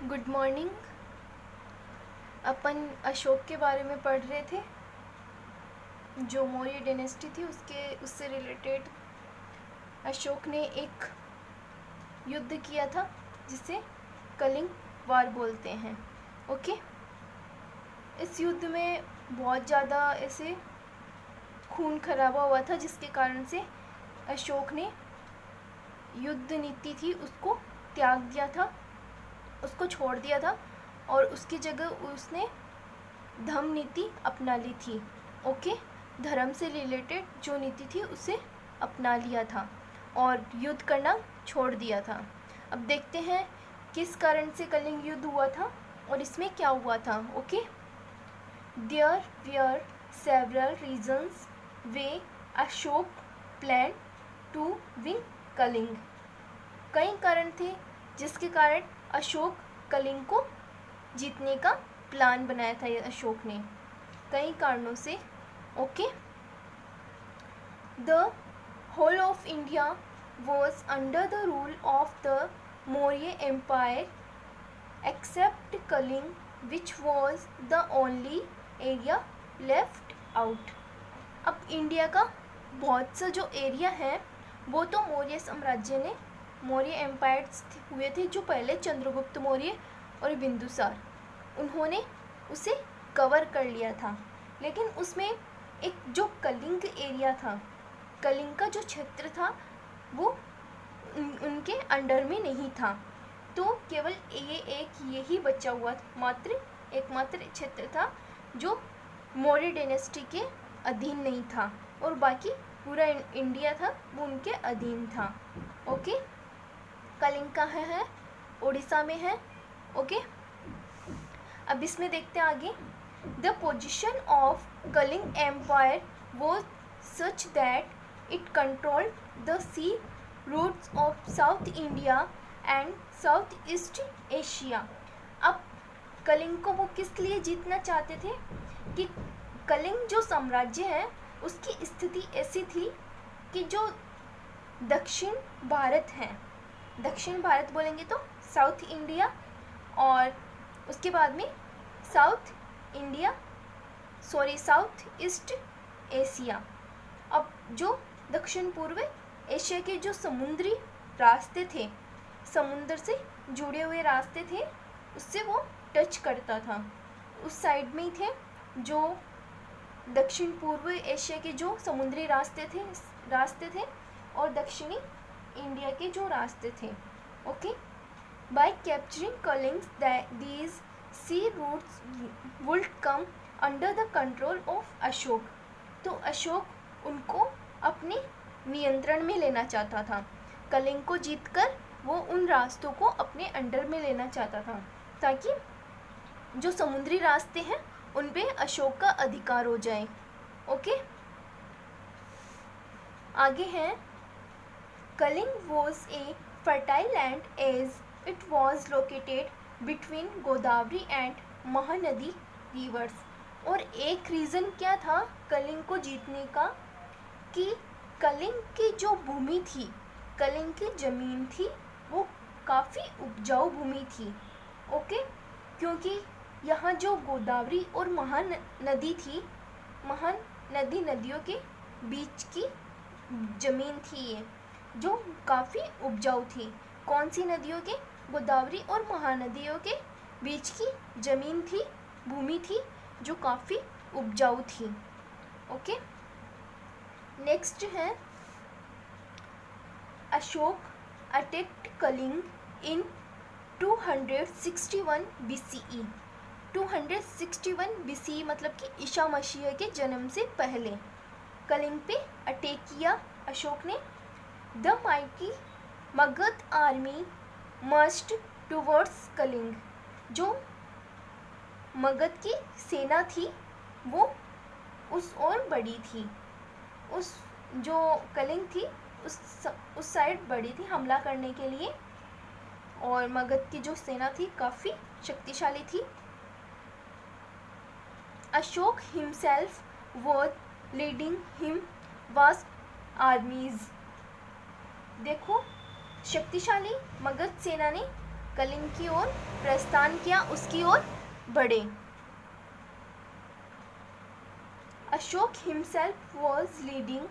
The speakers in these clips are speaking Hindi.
Good morning. अपन अशोक के बारे में पढ़ रहे थे, जो मौर्य डायनेस्टी थी उससे रिलेटेड अशोक ने एक युद्ध किया था जिसे कलिंग वार बोलते हैं। ओके, इस युद्ध में बहुत ज़्यादा ऐसे खून खराबा हुआ था, जिसके कारण से अशोक ने युद्ध नीति थी उसको त्याग दिया था, उसको छोड़ दिया था और उसकी जगह उसने धम्म नीति अपना ली थी। ओके, धर्म से रिलेटेड जो नीति थी उसे अपना लिया था और युद्ध करना छोड़ दिया था। अब देखते हैं किस कारण से कलिंग युद्ध हुआ था और इसमें क्या हुआ था। Okay, there were several reasons way Ashok plan to win Kalinga. कई कारण थे जिसके कारण अशोक कलिंग को जीतने का प्लान बनाया था। अशोक ने कई कारणों से। Okay, the whole of India was under the rule of the Maurya empire except Kalinga which was the only area left out. अब इंडिया का बहुत सा जो एरिया है वो तो मौर्य साम्राज्य ने, मौर्य एम्पायर्स हुए थे जो पहले चंद्रगुप्त मौर्य और बिंदुसार, उन्होंने उसे कवर कर लिया था। लेकिन उसमें एक जो कलिंग एरिया था, कलिंग का जो क्षेत्र था वो उनके अंडर में नहीं था। तो केवल यही बचा हुआ एकमात्र क्षेत्र था जो मौर्य डायनेस्टी के अधीन नहीं था और बाकी पूरा इंडिया था वो उनके अधीन था। ओके, कलिंग कहाँ है? उड़ीसा में है। ओके, अब इसमें देखते हैं आगे। The position of Kalinga empire was such that it controlled the sea routes of South India and South East Asia. अब कलिंग को वो किस लिए जीतना चाहते थे कि कलिंग जो साम्राज्य है उसकी स्थिति ऐसी थी कि जो दक्षिण भारत है, दक्षिण भारत बोलेंगे तो साउथ इंडिया और उसके बाद में साउथ ईस्ट एशिया। अब जो दक्षिण पूर्व एशिया के जो समुद्री रास्ते थे, समुद्र से जुड़े हुए रास्ते थे, उससे वो टच करता था, उस साइड में ही थे जो दक्षिण पूर्व एशिया के जो समुद्री रास्ते थे और दक्षिणी इंडिया के जो रास्ते थे। Okay, by capturing Kalinga's these sea routes would come under the control of Ashoka. तो अशोक उनको अपने नियंत्रण में लेना चाहता था। कलिंग को जीतकर वो उन रास्तों को अपने अंडर में लेना चाहता था ताकि जो समुद्री रास्ते हैं उन पे अशोक का अधिकार हो जाए। ओके, आगे हैं Kalinga was a fertile land as it was located between Godavari and Mahanadi rivers. और एक रीज़न क्या था कलिंग को जीतने का कि कलिंग की जो भूमि थी, कलिंग की ज़मीन थी वो काफ़ी उपजाऊ भूमि थी। ओके, क्योंकि यहाँ जो गोदावरी और महानदी थी, नदियों के बीच की ज़मीन थी ये, जो काफ़ी उपजाऊ थी। कौन सी नदियों के? गोदावरी और महानदियों के बीच की ज़मीन थी, भूमि थी जो काफ़ी उपजाऊ थी। ओके, नेक्स्ट है अशोक अटैक्ड कलिंग इन 261 BCE। 261 BCE मतलब कि ईसा मसीह के जन्म से पहले कलिंग पे अटैक किया अशोक ने। The mighty Magadh army marched towards Kalinga. जो मगध की सेना थी वो उस ओर बढ़ी थी, उस जो कलिंग थी उस साइड बढ़ी थी हमला करने के लिए, और मगध की जो सेना थी काफ़ी शक्तिशाली थी। Ashok himself was leading him vast आर्मीज। देखो, शक्तिशाली मगध सेना ने कलिंग की ओर प्रस्थान किया, उसकी ओर बढ़े। Ashok himself was leading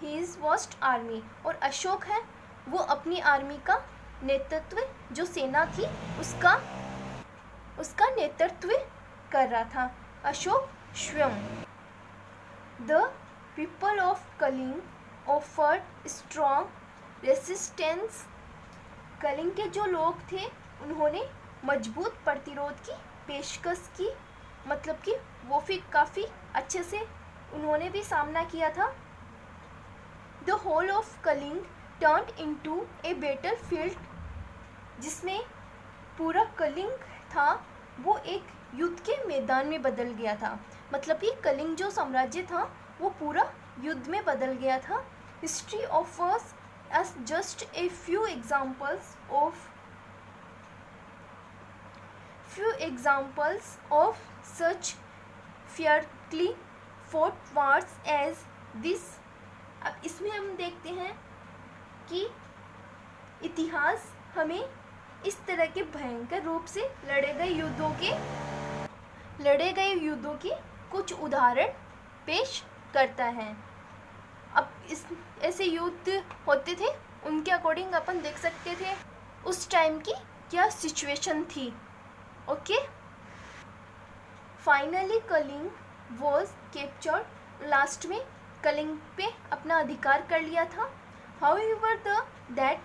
his vast army, और अशोक है वो अपनी आर्मी का नेतृत्व, जो सेना थी उसका नेतृत्व कर रहा था अशोक स्वयं। The people of Kalinga offered strong resistance, Kalinga के जो लोग थे उन्होंने मजबूत प्रतिरोध की पेशकश की, मतलब कि वो फिर काफ़ी अच्छे से उन्होंने भी सामना किया था। The whole of Kalinga turned into a battle field, जिसमें पूरा कलिंग था वो एक युद्ध के मैदान में बदल गया था, मतलब कि कलिंग जो साम्राज्य था वो पूरा युद्ध में बदल गया था। History offers as just a few examples of such fiercely fought wars as this। अब इसमें हम देखते हैं कि इतिहास हमें इस तरह के भयंकर रूप से लड़े गए युद्धों के कुछ उदाहरण पेश करता है। अब इस ऐसे युद्ध होते थे, उनके अकॉर्डिंग अपन देख सकते थे उस टाइम की क्या सिचुएशन थी। Okay, finally Kalinga was captured, last में कलिंग पे अपना अधिकार कर लिया था। However that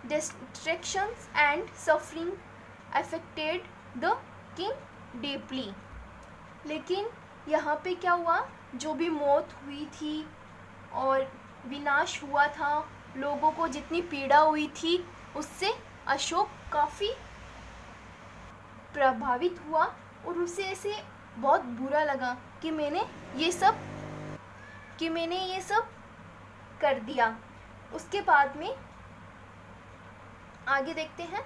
distractions and suffering affected the king deeply, लेकिन यहाँ पे क्या हुआ, जो भी मौत हुई थी और विनाश हुआ था, लोगों को जितनी पीड़ा हुई थी उससे अशोक काफ़ी प्रभावित हुआ और उसे ऐसे बहुत बुरा लगा कि मैंने ये सब कर दिया। उसके बाद में आगे देखते हैं।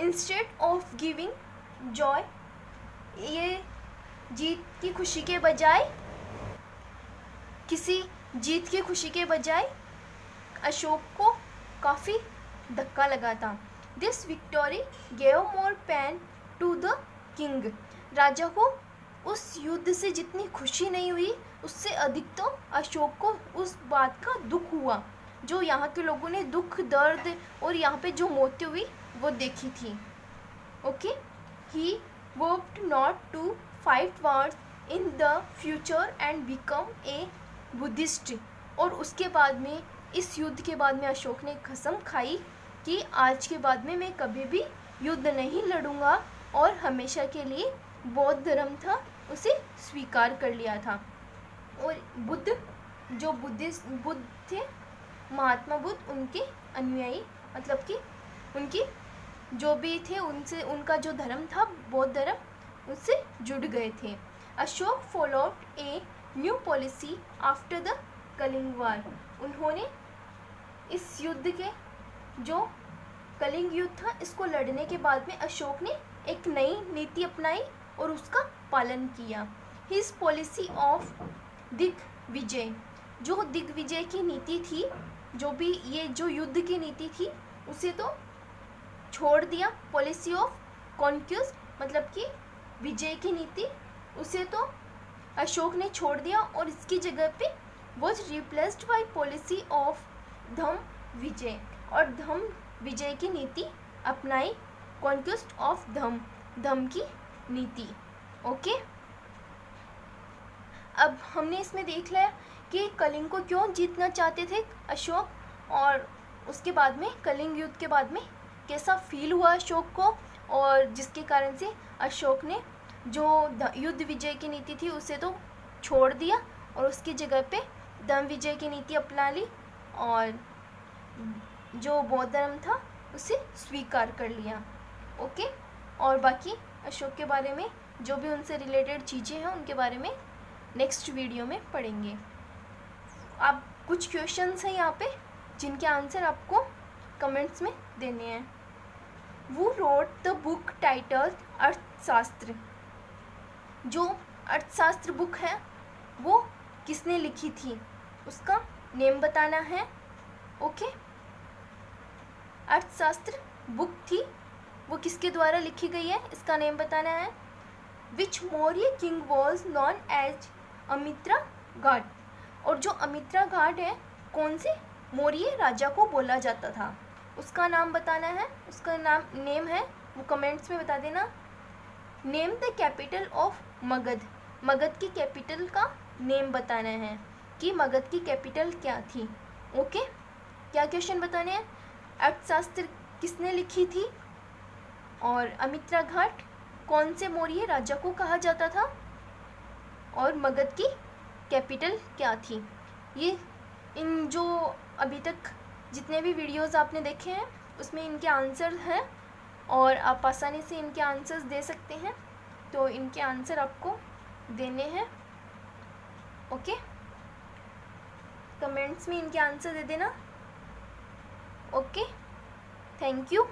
इंस्टेड ऑफ गिविंग जॉय, ये जीत की खुशी के बजाय अशोक को काफ़ी धक्का लगा था। This victory gave more pain to the king, राजा को उस युद्ध से जितनी खुशी नहीं हुई उससे अधिक तो अशोक को उस बात का दुख हुआ, जो यहाँ के लोगों ने दुख दर्द और यहाँ पे जो मौतें हुई वो देखी थी। Okay, he vowed not to fight wars in the future and become a Buddhist, और उसके बाद में इस युद्ध के बाद में अशोक ने कसम खाई कि आज के बाद में मैं कभी भी युद्ध नहीं लड़ूंगा और हमेशा के लिए बौद्ध धर्म था उसे स्वीकार कर लिया था। और बुद्ध थे, महात्मा बुद्ध, उनके अनुयायी, मतलब कि उनकी जो भी थे उनसे उनका जो धर्म था बौद्ध धर्म, उससे जुड़ गए थे। Ashoka followed a new policy after the Kalinga war, उन्होंने इस युद्ध के जो कलिंग युद्ध था इसको लड़ने के बाद में अशोक ने एक नई नीति अपनाई और उसका पालन किया। हिज पॉलिसी ऑफ दिग्विजय, जो दिग्विजय की नीति थी, जो भी ये जो युद्ध की नीति थी उसे तो छोड़ दिया। पॉलिसी ऑफ कॉन्क्यूस्ट, मतलब कि विजय की नीति, उसे तो अशोक ने छोड़ दिया और इसकी जगह पे was replaced by policy of Dhamma Vijay, और धम्म विजय की नीति अपनाई, कॉन्क्वेस्ट ऑफ धम्म की नीति। ओके, अब हमने इसमें देख लिया कि कलिंग को क्यों जीतना चाहते थे अशोक, और उसके बाद में कलिंग युद्ध के बाद में कैसा फील हुआ अशोक को, और जिसके कारण से अशोक ने जो युद्ध विजय की नीति थी उसे तो छोड़ दिया और उसकी जगह पे धम्म विजय की नीति अपना ली और जो बौद्ध धर्म था उसे स्वीकार कर लिया। ओके, और बाकी अशोक के बारे में जो भी उनसे रिलेटेड चीज़ें हैं उनके बारे में नेक्स्ट वीडियो में पढ़ेंगे। आप कुछ क्वेश्चंस हैं यहाँ पे जिनके आंसर आपको कमेंट्स में देने हैं। वो रोट द बुक टाइटल अर्थशास्त्र, जो अर्थशास्त्र बुक है वो किसने लिखी थी उसका नेम बताना है। ओके, अर्थशास्त्र बुक थी किसके द्वारा लिखी गई है, इसका नेम बताना है। Which Maurya king was known as Amitraghata, और जो अमित्रा घाट है कौन से मौर्य राजा को बोला जाता था, उसका नाम बताना है। उसका नेम है वो कमेंट्स में बता देना। Name the capital of Magadh, Magadh की कैपिटल का नेम बताना है कि मगध की कैपिटल क्या थी। ओके, क्या क्वेश्चन बताने हैं। अर्थशास्त्र किसने लिखी थी, और अमित्रा घाट कौन से मौर्य राजा को कहा जाता था, और मगध की कैपिटल क्या थी। ये इन जो अभी तक जितने भी वीडियोस आपने देखे हैं उसमें इनके आंसर हैं, और आप आसानी से इनके आंसर्स दे सकते हैं। तो इनके आंसर आपको देने हैं। ओके, कमेंट्स में इनके आंसर दे देना। Okay, thank you.